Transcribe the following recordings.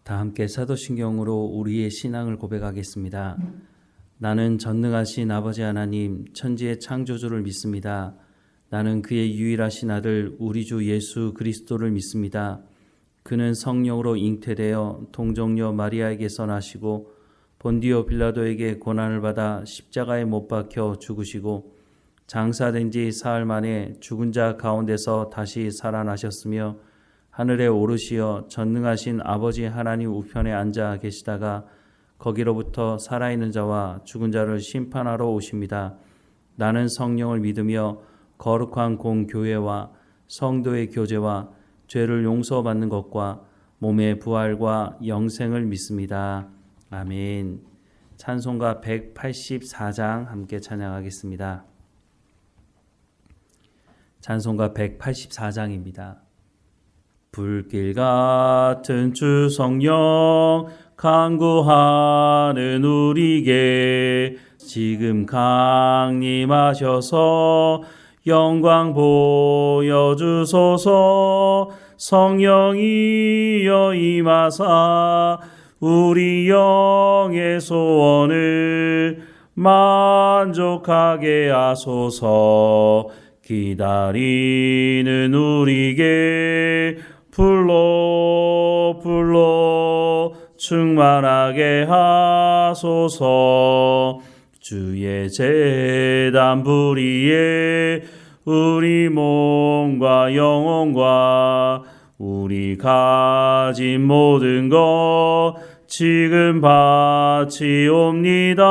다 함께 사도신경으로 우리의 신앙을 고백하겠습니다. 나는 전능하신 아버지 하나님 천지의 창조주를 믿습니다. 나는 그의 유일하신 아들 우리 주 예수 그리스도를 믿습니다. 그는 성령으로 잉태되어 동정녀 마리아에게서 나시고 본디오 빌라도에게 고난을 받아 십자가에 못 박혀 죽으시고 장사된 지 사흘 만에 죽은 자 가운데서 다시 살아나셨으며 하늘에 오르시어 전능하신 아버지 하나님 우편에 앉아 계시다가 거기로부터 살아있는 자와 죽은 자를 심판하러 오십니다. 나는 성령을 믿으며 거룩한 공교회와 성도의 교제와 죄를 용서받는 것과 몸의 부활과 영생을 믿습니다. 아멘. 찬송가 184장 함께 찬양하겠습니다. 찬송가 184장입니다. 불길 같은 주 성령 간구하는 우리에게 지금 강림하셔서 영광 보여주소서. 성령이여 임하사 우리 영의 소원을 만족하게 하소서. 기다리는 우리에게 불러 충만하게 하소서. 주의 제단 불의에 우리 몸과 영혼과 우리 가진 모든 것 지금 바치옵니다.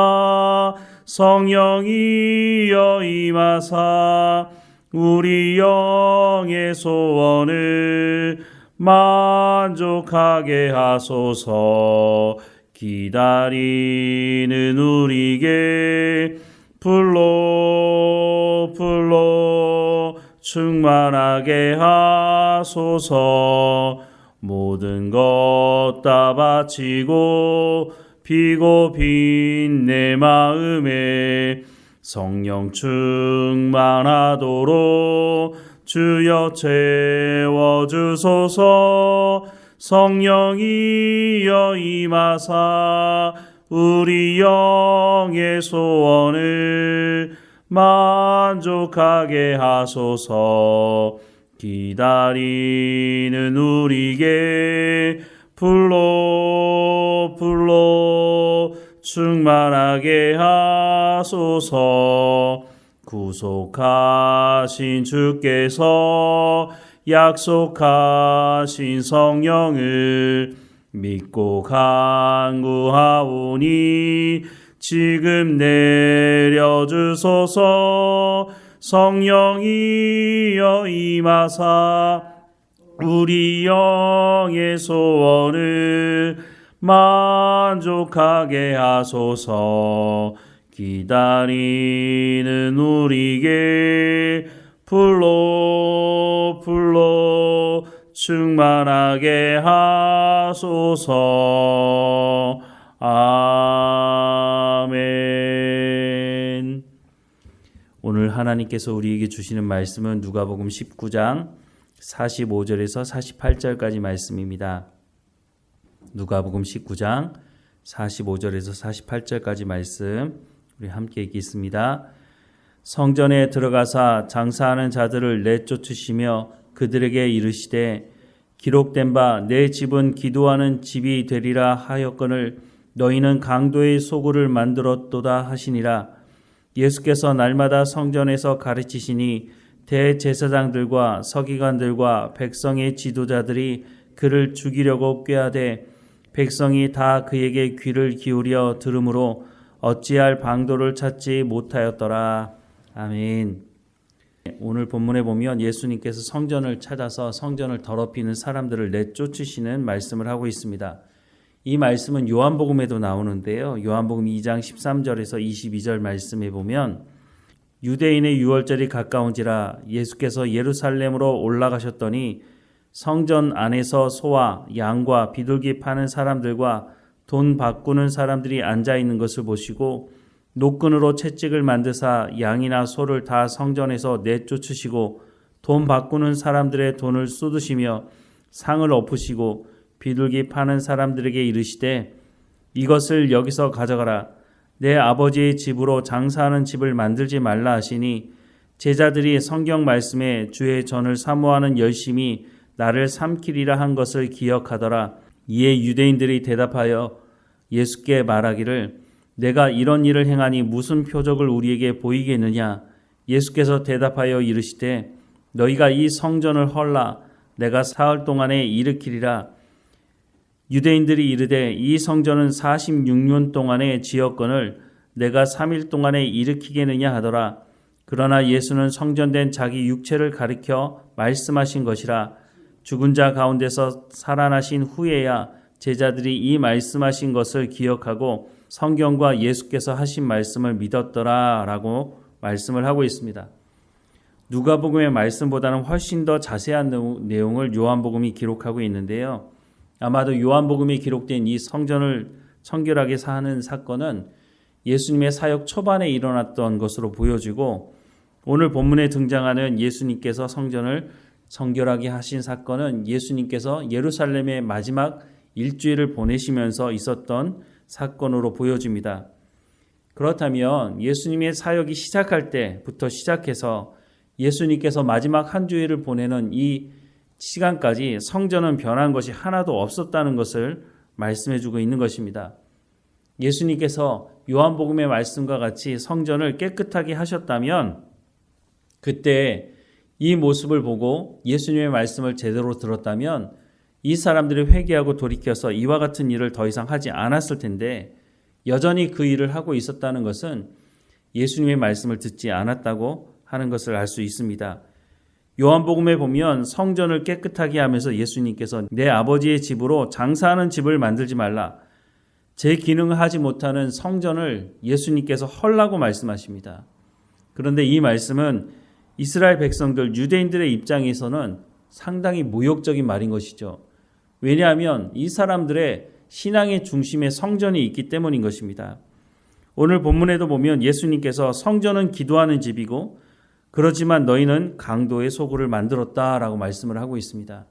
성령이여 임하사 우리 영의 소원을 만족하게 하소서. 기다리는 우리에게 불러 충만하게 하소서. 모든 것 다 바치고 비고 빈 내 마음에 성령 충만하도록 주여 채워주소서. 성령이여 임하사 우리 영의 소원을 만족하게 하소서. 기다리는 우리에게 불러 충만하게 하소서. 구속하신 주께서 약속하신 성령을 믿고 간구하오니 지금 내려주소서. 성령이여 임하사 우리 영의 소원을 만족하게 하소서. 기다리는 우리에게 불러 충만하게 하소서. 아멘. 오늘 하나님께서 우리에게 주시는 말씀은 누가복음 19장 45절에서 48절까지 말씀입니다. 누가복음 19장 45절에서 48절까지 말씀 우리 함께 읽겠습니다. 성전에 들어가사 장사하는 자들을 내쫓으시며 그들에게 이르시되 기록된 바 내 집은 기도하는 집이 되리라 하였거늘 너희는 강도의 소굴을 만들었도다 하시니라. 예수께서 날마다 성전에서 가르치시니 대제사장들과 서기관들과 백성의 지도자들이 그를 죽이려고 꾀하되 백성이 다 그에게 귀를 기울여 들으므로 어찌할 방도를 찾지 못하였더라. 아멘. 오늘 본문에 보면 예수님께서 성전을 찾아서 성전을 더럽히는 사람들을 내쫓으시는 말씀을 하고 있습니다. 이 말씀은 요한복음에도 나오는데요. 요한복음 2장 13절에서 22절 말씀에 보면 유대인의 유월절이 가까운지라 예수께서 예루살렘으로 올라가셨더니 성전 안에서 소와 양과 비둘기 파는 사람들과 돈 바꾸는 사람들이 앉아 있는 것을 보시고 노끈으로 채찍을 만드사 양이나 소를 다 성전에서 내쫓으시고 돈 바꾸는 사람들의 돈을 쏟으시며 상을 엎으시고 비둘기 파는 사람들에게 이르시되 이것을 여기서 가져가라. 내 아버지의 집으로 장사하는 집을 만들지 말라 하시니 제자들이 성경 말씀에 주의 전을 사모하는 열심이 나를 삼키리라 한 것을 기억하더라. 이에 유대인들이 대답하여 예수께 말하기를 내가 이런 일을 행하니 무슨 표적을 우리에게 보이겠느냐. 예수께서 대답하여 이르시되 너희가 이 성전을 헐라. 내가 사흘 동안에 일으키리라. 유대인들이 이르되 이 성전은 46년 동안에 지었거늘 내가 3일 동안에 일으키겠느냐 하더라. 그러나 예수는 성전된 자기 육체를 가리켜 말씀하신 것이라. 죽은 자 가운데서 살아나신 후에야 제자들이 이 말씀하신 것을 기억하고 성경과 예수께서 하신 말씀을 믿었더라 라고 말씀을 하고 있습니다. 누가복음의 말씀보다는 훨씬 더 자세한 내용을 요한복음이 기록하고 있는데요. 아마도 요한복음에 기록된 이 성전을 청결하게 하는 사건은 예수님의 사역 초반에 일어났던 것으로 보여지고 오늘 본문에 등장하는 예수님께서 성전을 정결하게 하신 사건은 예수님께서 예루살렘의 마지막 일주일을 보내시면서 있었던 사건으로 보여집니다. 그렇다면 예수님의 사역이 시작할 때부터 시작해서 예수님께서 마지막 한 주일을 보내는 이 시간까지 성전은 변한 것이 하나도 없었다는 것을 말씀해주고 있는 것입니다. 예수님께서 요한복음의 말씀과 같이 성전을 깨끗하게 하셨다면 그때 이 모습을 보고 예수님의 말씀을 제대로 들었다면 이 사람들이 회개하고 돌이켜서 이와 같은 일을 더 이상 하지 않았을 텐데 여전히 그 일을 하고 있었다는 것은 예수님의 말씀을 듣지 않았다고 하는 것을 알 수 있습니다. 요한복음에 보면 성전을 깨끗하게 하면서 예수님께서 내 아버지의 집으로 장사하는 집을 만들지 말라. 제 기능을 하지 못하는 성전을 예수님께서 헐라고 말씀하십니다. 그런데 이 말씀은 이스라엘 백성들, 유대인들의 입장에서는 상당히 모욕적인 말인 것이죠. 왜냐하면 이 사람들의 신앙의 중심에 성전이 있기 때문인 것입니다. 오늘 본문에도 보면 예수님께서 성전은 기도하는 집이고 그렇지만 너희는 강도의 소굴을 만들었다라고 말씀을 하고 있습니다.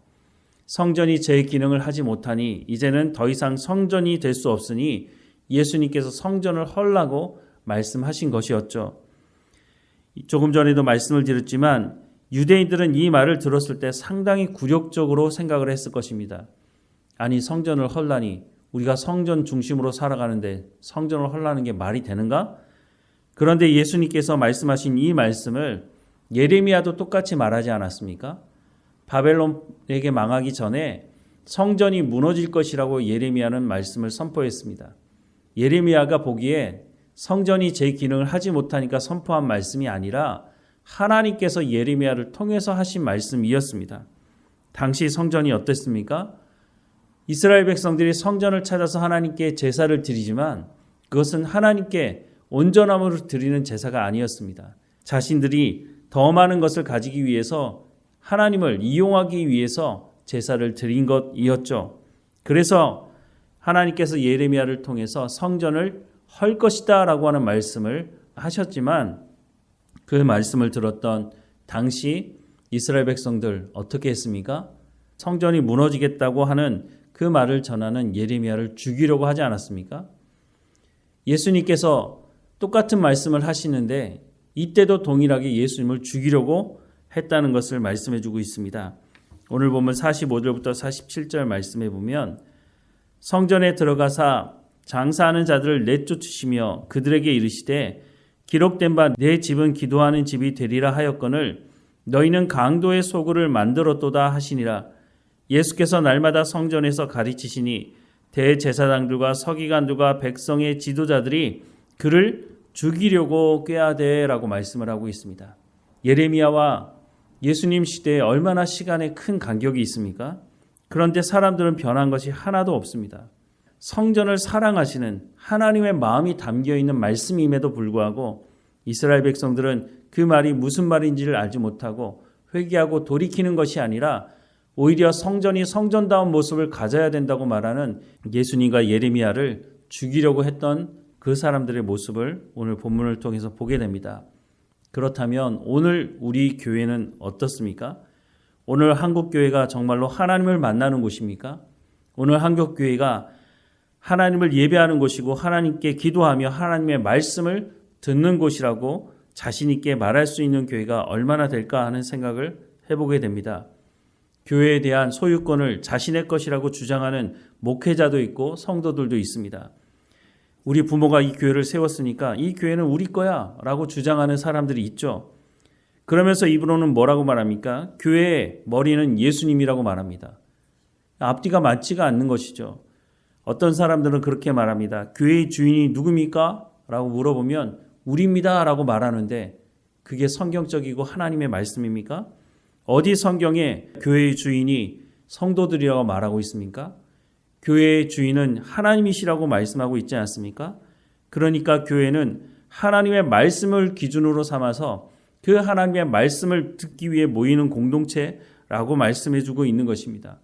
성전이 제 기능을 하지 못하니 이제는 더 이상 성전이 될 수 없으니 예수님께서 성전을 헐라고 말씀하신 것이었죠. 조금 전에도 말씀을 드렸지만 유대인들은 이 말을 들었을 때 상당히 굴욕적으로 생각을 했을 것입니다. 아니 성전을 헐라니 우리가 성전 중심으로 살아가는데 성전을 헐라는 게 말이 되는가? 그런데 예수님께서 말씀하신 이 말씀을 예레미야도 똑같이 말하지 않았습니까? 바벨론에게 망하기 전에 성전이 무너질 것이라고 예레미야는 말씀을 선포했습니다. 예레미야가 보기에 성전이 제 기능을 하지 못하니까 선포한 말씀이 아니라 하나님께서 예레미야를 통해서 하신 말씀이었습니다. 당시 성전이 어땠습니까? 이스라엘 백성들이 성전을 찾아서 하나님께 제사를 드리지만 그것은 하나님께 온전함으로 드리는 제사가 아니었습니다. 자신들이 더 많은 것을 가지기 위해서 하나님을 이용하기 위해서 제사를 드린 것이었죠. 그래서 하나님께서 예레미야를 통해서 성전을 헐 것이다 라고 하는 말씀을 하셨지만 그 말씀을 들었던 당시 이스라엘 백성들 어떻게 했습니까? 성전이 무너지겠다고 하는 그 말을 전하는 예레미야를 죽이려고 하지 않았습니까? 예수님께서 똑같은 말씀을 하시는데 이때도 동일하게 예수님을 죽이려고 했다는 것을 말씀해 주고 있습니다. 오늘 보면 45절부터 47절 말씀해 보면 성전에 들어가사 장사하는 자들을 내쫓으시며 그들에게 이르시되 기록된 바 내 집은 기도하는 집이 되리라 하였거늘 너희는 강도의 소굴을 만들었도다 하시니라. 예수께서 날마다 성전에서 가르치시니 대제사장들과 서기관들과 백성의 지도자들이 그를 죽이려고 꾀하되라고 말씀을 하고 있습니다. 예레미야와 예수님 시대에 얼마나 시간에 큰 간격이 있습니까? 그런데 사람들은 변한 것이 하나도 없습니다. 성전을 사랑하시는 하나님의 마음이 담겨있는 말씀임에도 불구하고 이스라엘 백성들은 그 말이 무슨 말인지를 알지 못하고 회개하고 돌이키는 것이 아니라 오히려 성전이 성전다운 모습을 가져야 된다고 말하는 예수님과 예레미야를 죽이려고 했던 그 사람들의 모습을 오늘 본문을 통해서 보게 됩니다. 그렇다면 오늘 우리 교회는 어떻습니까? 오늘 한국교회가 정말로 하나님을 만나는 곳입니까? 오늘 한국교회가 하나님을 예배하는 곳이고 하나님께 기도하며 하나님의 말씀을 듣는 곳이라고 자신 있게 말할 수 있는 교회가 얼마나 될까 하는 생각을 해보게 됩니다. 교회에 대한 소유권을 자신의 것이라고 주장하는 목회자도 있고 성도들도 있습니다. 우리 부모가 이 교회를 세웠으니까 이 교회는 우리 거야 라고 주장하는 사람들이 있죠. 그러면서 입으로는 뭐라고 말합니까? 교회의 머리는 예수님이라고 말합니다. 앞뒤가 맞지가 않는 것이죠. 어떤 사람들은 그렇게 말합니다. 교회의 주인이 누굽니까? 라고 물어보면 우리입니다 라고 말하는데 그게 성경적이고 하나님의 말씀입니까? 어디 성경에 교회의 주인이 성도들이라고 말하고 있습니까? 교회의 주인은 하나님이시라고 말씀하고 있지 않습니까? 그러니까 교회는 하나님의 말씀을 기준으로 삼아서 그 하나님의 말씀을 듣기 위해 모이는 공동체라고 말씀해주고 있는 것입니다.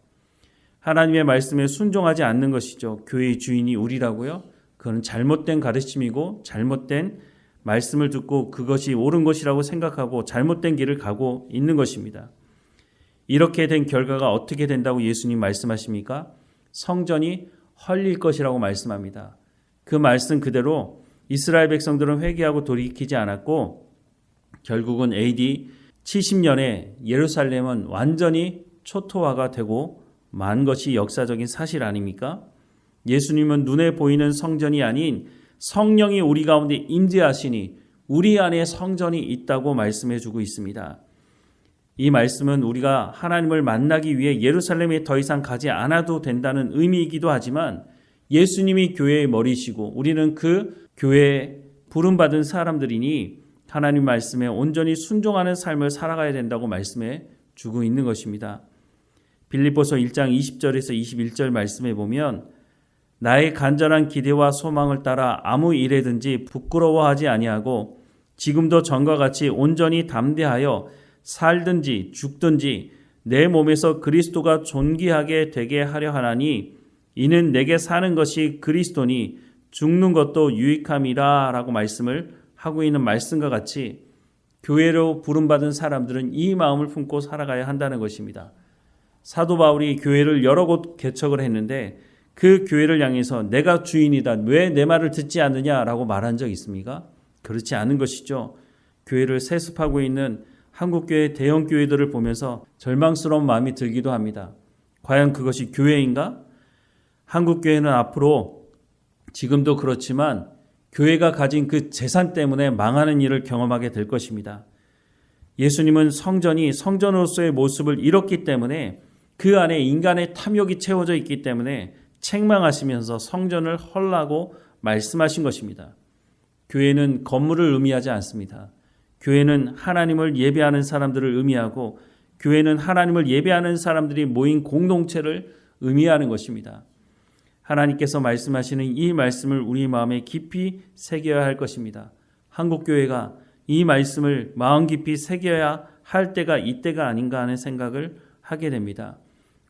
하나님의 말씀에 순종하지 않는 것이죠. 교회의 주인이 우리라고요? 그건 잘못된 가르침이고 잘못된 말씀을 듣고 그것이 옳은 것이라고 생각하고 잘못된 길을 가고 있는 것입니다. 이렇게 된 결과가 어떻게 된다고 예수님 말씀하십니까? 성전이 헐릴 것이라고 말씀합니다. 그 말씀 그대로 이스라엘 백성들은 회개하고 돌이키지 않았고 결국은 AD 70년에 예루살렘은 완전히 초토화가 되고 만 것이 역사적인 사실 아닙니까? 예수님은 눈에 보이는 성전이 아닌 성령이 우리 가운데 임재하시니 우리 안에 성전이 있다고 말씀해 주고 있습니다. 이 말씀은 우리가 하나님을 만나기 위해 예루살렘에 더 이상 가지 않아도 된다는 의미이기도 하지만 예수님이 교회의 머리시고 우리는 그 교회에 부름받은 사람들이니 하나님 말씀에 온전히 순종하는 삶을 살아가야 된다고 말씀해 주고 있는 것입니다. 빌립보서 1장 20절에서 21절 말씀에 보면 나의 간절한 기대와 소망을 따라 아무 일에든지 부끄러워하지 아니하고 지금도 전과 같이 온전히 담대하여 살든지 죽든지 내 몸에서 그리스도가 존귀하게 되게 하려 하나니 이는 내게 사는 것이 그리스도니 죽는 것도 유익함이라 라고 말씀을 하고 있는 말씀과 같이 교회로 부름받은 사람들은 이 마음을 품고 살아가야 한다는 것입니다. 사도 바울이 교회를 여러 곳 개척을 했는데 그 교회를 향해서 내가 주인이다. 왜 내 말을 듣지 않느냐라고 말한 적 있습니까? 그렇지 않은 것이죠. 교회를 세습하고 있는 한국교회 대형 교회들을 보면서 절망스러운 마음이 들기도 합니다. 과연 그것이 교회인가? 한국교회는 앞으로 지금도 그렇지만 교회가 가진 그 재산 때문에 망하는 일을 경험하게 될 것입니다. 예수님은 성전이 성전으로서의 모습을 잃었기 때문에 그 안에 인간의 탐욕이 채워져 있기 때문에 책망하시면서 성전을 헐라고 말씀하신 것입니다. 교회는 건물을 의미하지 않습니다. 교회는 하나님을 예배하는 사람들을 의미하고 교회는 하나님을 예배하는 사람들이 모인 공동체를 의미하는 것입니다. 하나님께서 말씀하시는 이 말씀을 우리 마음에 깊이 새겨야 할 것입니다. 한국교회가 이 말씀을 마음 깊이 새겨야 할 때가 이때가 아닌가 하는 생각을 하게 됩니다.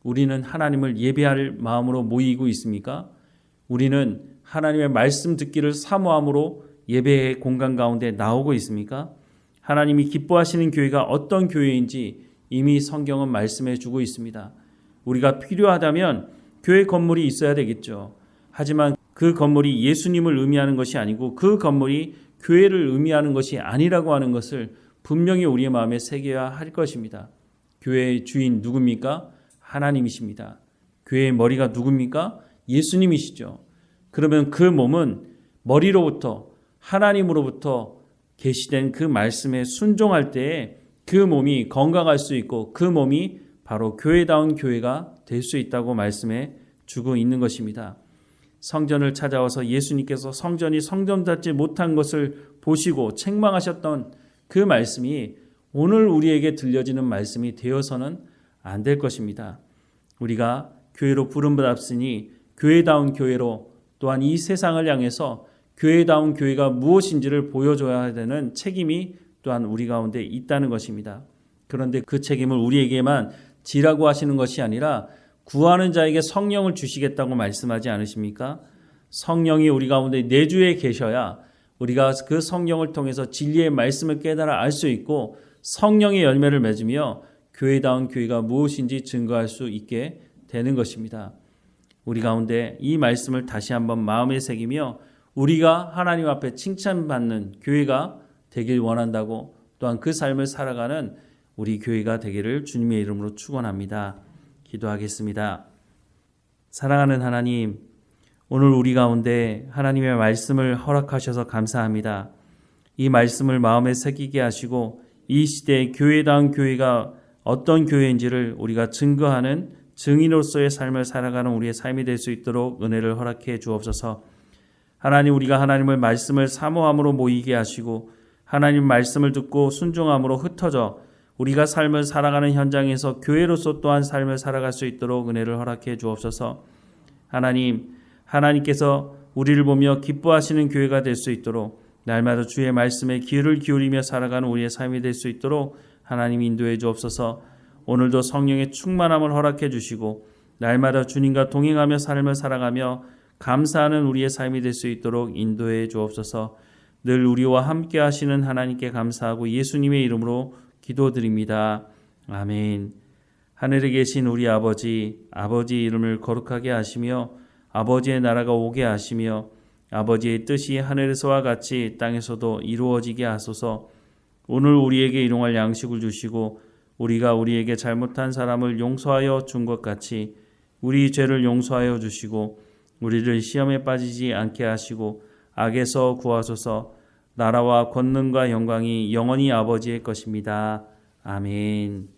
우리는 하나님을 예배할 마음으로 모이고 있습니까? 우리는 하나님의 말씀 듣기를 사모함으로 예배의 공간 가운데 나오고 있습니까? 하나님이 기뻐하시는 교회가 어떤 교회인지 이미 성경은 말씀해 주고 있습니다. 우리가 필요하다면 교회 건물이 있어야 되겠죠. 하지만 그 건물이 예수님을 의미하는 것이 아니고 그 건물이 교회를 의미하는 것이 아니라고 하는 것을 분명히 우리의 마음에 새겨야 할 것입니다. 교회의 주인 누굽니까? 하나님이십니다. 교회의 머리가 누굽니까? 예수님이시죠. 그러면 그 몸은 머리로부터 하나님으로부터 계시된 그 말씀에 순종할 때에 그 몸이 건강할 수 있고 그 몸이 바로 교회다운 교회가 될 수 있다고 말씀해 주고 있는 것입니다. 성전을 찾아와서 예수님께서 성전이 성전답지 못한 것을 보시고 책망하셨던 그 말씀이 오늘 우리에게 들려지는 말씀이 되어서는 안 될 것입니다. 우리가 교회로 부름받았으니 교회다운 교회로 또한 이 세상을 향해서 교회다운 교회가 무엇인지를 보여줘야 되는 책임이 또한 우리 가운데 있다는 것입니다. 그런데 그 책임을 우리에게만 지라고 하시는 것이 아니라 구하는 자에게 성령을 주시겠다고 말씀하지 않으십니까? 성령이 우리 가운데 내주에 계셔야 우리가 그 성령을 통해서 진리의 말씀을 깨달아 알 수 있고 성령의 열매를 맺으며 교회다운 교회가 무엇인지 증거할 수 있게 되는 것입니다. 우리 가운데 이 말씀을 다시 한번 마음에 새기며 우리가 하나님 앞에 칭찬받는 교회가 되길 원한다고, 또한 그 삶을 살아가는 우리 교회가 되기를 주님의 이름으로 축원합니다. 기도하겠습니다. 사랑하는 하나님, 오늘 우리 가운데 하나님의 말씀을 허락하셔서 감사합니다. 이 말씀을 마음에 새기게 하시고 이 시대의 교회다운 교회가 어떤 교회인지를 우리가 증거하는 증인으로서의 삶을 살아가는 우리의 삶이 될 수 있도록 은혜를 허락해 주옵소서. 하나님, 우리가 하나님의 말씀을 사모함으로 모이게 하시고 하나님 말씀을 듣고 순종함으로 흩어져 우리가 삶을 살아가는 현장에서 교회로서 또한 삶을 살아갈 수 있도록 은혜를 허락해 주옵소서. 하나님, 하나님께서 우리를 보며 기뻐하시는 교회가 될 수 있도록 날마다 주의 말씀에 귀를 기울이며 살아가는 우리의 삶이 될 수 있도록 하나님 인도해 주옵소서. 오늘도 성령의 충만함을 허락해 주시고 날마다 주님과 동행하며 삶을 살아가며 감사하는 우리의 삶이 될 수 있도록 인도해 주옵소서. 늘 우리와 함께 하시는 하나님께 감사하고 예수님의 이름으로 기도드립니다. 아멘. 하늘에 계신 우리 아버지, 아버지의 이름을 거룩하게 하시며 아버지의 나라가 오게 하시며 아버지의 뜻이 하늘에서와 같이 땅에서도 이루어지게 하소서. 오늘 우리에게 일용할 양식을 주시고 우리가 우리에게 잘못한 사람을 용서하여 준 것 같이 우리 죄를 용서하여 주시고 우리를 시험에 빠지지 않게 하시고 악에서 구하소서. 나라와 권능과 영광이 영원히 아버지의 것입니다. 아멘.